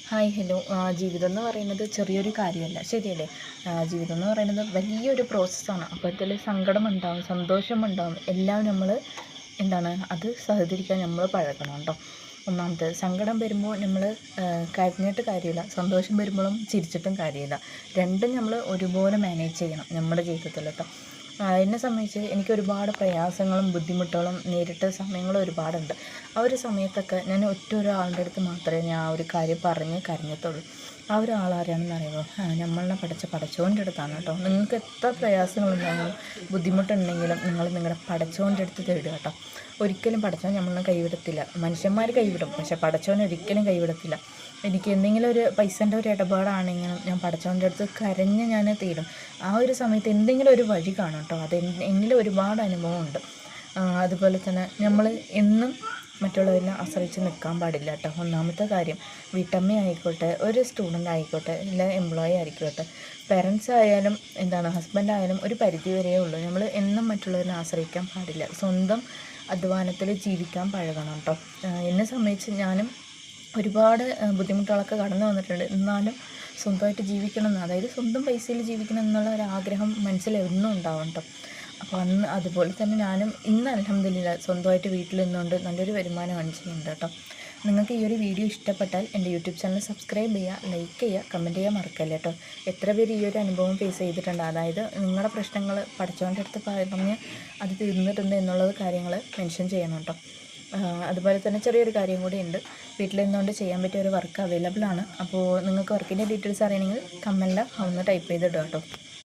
Hi hello ജീവിതം എന്ന് പറയുന്നത് ചെറിയൊരു കാര്യമല്ല, ശരിയല്ലേ? ജീവിതം എന്ന് പറയുന്നത് വലിയൊരു പ്രോസസ്സാണ്. അപ്പോൾ അതിൽ സങ്കടമുണ്ടാവും, സന്തോഷമുണ്ടാവും, എല്ലാം നമ്മൾ അത് സഹകരിക്കാൻ നമ്മൾ പഴകണം കേട്ടോ. ഒന്നാമത്തെ സങ്കടം വരുമ്പോൾ നമ്മൾ കരഞ്ഞിട്ട് കാര്യമില്ല, സന്തോഷം വരുമ്പോഴും ചിരിച്ചിട്ടും കാര്യമില്ല. രണ്ടും നമ്മൾ ഒരുപോലെ മാനേജ് ചെയ്യണം നമ്മുടെ ജീവിതത്തിൽ കേട്ടോ. എന്നെ സംബന്ധിച്ച് എനിക്ക് ഒരുപാട് പ്രയാസങ്ങളും ബുദ്ധിമുട്ടുകളും നേരിട്ട സമയങ്ങൾ ഒരുപാടുണ്ട്. ആ ഒരു സമയത്തൊക്കെ ഞാൻ ഒരാളുടെ അടുത്ത് മാത്രമേ ഞാൻ ആ ഒരു കാര്യം പറഞ്ഞ് കരഞ്ഞത്തുള്ളൂ. ആ ഒരാളാരാണെന്ന് അറിയുമോ? നമ്മളെ പഠിച്ച പടച്ചോൻ്റെ അടുത്താണ് കേട്ടോ. നിങ്ങൾക്ക് എത്ര പ്രയാസങ്ങളുണ്ടെങ്കിലും ബുദ്ധിമുട്ടുണ്ടെങ്കിലും നിങ്ങൾ നിങ്ങളുടെ പടച്ചോൻ്റെ അടുത്ത് തേടുക കേട്ടോ. ഒരിക്കലും പടച്ചോൻ നമ്മളെ കൈവിടത്തില്ല. മനുഷ്യന്മാർ കൈവിടും, പക്ഷെ പടച്ചോൻ ഒരിക്കലും കൈവിടത്തില്ല. എനിക്ക് എന്തെങ്കിലും ഒരു പൈസേൻ്റെ ഒരു ഇടപാടാണെങ്കിലും ഞാൻ പടച്ചോൻ്റെ അടുത്ത് കരഞ്ഞ് ഞാൻ തീരും. ആ ഒരു സമയത്ത് എന്തെങ്കിലും ഒരു വഴി കാണും കേട്ടോ. അത് എന്നിൽ ഒരുപാട് അനുഭവമുണ്ട്. അതുപോലെ തന്നെ നമ്മൾ എന്നും മറ്റുള്ളവരിനെ ആശ്രയിച്ച് നിൽക്കാൻ പാടില്ല കേട്ടോ. ഒന്നാമത്തെ കാര്യം, വീട്ടമ്മ ആയിക്കോട്ടെ, ഒരു സ്റ്റുഡൻ്റ് ആയിക്കോട്ടെ, ഇല്ല എംപ്ലോയി ആയിക്കോട്ടെ, പേരൻസ് ആയാലും ഹസ്ബൻഡ് ആയാലും ഒരു പരിധി വരെയേ ഉള്ളൂ. നമ്മൾ എന്നും മറ്റുള്ളവരിനെ ആശ്രയിക്കാൻ പാടില്ല. സ്വന്തം അധ്വാനത്തിൽ ജീവിക്കാൻ പഴകണം കേട്ടോ. എന്നെ സംബന്ധിച്ച് ഞാനും ഒരുപാട് ബുദ്ധിമുട്ടുകളൊക്കെ കടന്നു വന്നിട്ടുണ്ട്. എന്നാലും സ്വന്തമായിട്ട് ജീവിക്കണം എന്ന്, അതായത് സ്വന്തം പൈസയിൽ ജീവിക്കണം എന്നുള്ള ഒരു ആഗ്രഹം മനസ്സിൽ എന്നും ഉണ്ടാവും കേട്ടോ. അപ്പോൾ അന്ന് അതുപോലെ തന്നെ ഞാനും ഇന്ന് അൽഹംദുലില്ലാഹ് സ്വന്തമായിട്ട് വീട്ടിൽ നിന്നുകൊണ്ട് നല്ലൊരു വരുമാനമാണ് ചെയ്യുന്നത് കേട്ടോ. നിങ്ങൾക്ക് ഈ ഒരു വീഡിയോ ഇഷ്ടപ്പെട്ടാൽ എൻ്റെ യൂട്യൂബ് ചാനൽ സബ്സ്ക്രൈബ് ചെയ്യുക, ലൈക്ക് ചെയ്യുക, കമൻറ്റ് ചെയ്യാൻ മറക്കല്ല കേട്ടോ. എത്ര പേര് ഈ ഒരു അനുഭവം ഫേസ് ചെയ്തിട്ടുണ്ട്, അതായത് നിങ്ങളുടെ പ്രശ്നങ്ങൾ പഠിച്ചവൻ്റെ അടുത്ത് പറഞ്ഞ് അത് തീർന്നിട്ടുണ്ട് എന്നുള്ളത് കാര്യങ്ങൾ മെൻഷൻ ചെയ്യണം കേട്ടോ. അതുപോലെ തന്നെ ചെറിയൊരു കാര്യം കൂടി ഉണ്ട്. വീട്ടിൽ നിന്നുകൊണ്ട് ചെയ്യാൻ പറ്റിയ ഒരു വർക്ക് അവൈലബിൾ ആണ്. അപ്പോൾ നിങ്ങൾക്ക് വർക്കിൻ്റെ ഡീറ്റെയിൽസ് അറിയണമെങ്കിൽ കമൻറ്റിൽ ഒന്ന് ടൈപ്പ് ചെയ്തിടുക കേട്ടോ.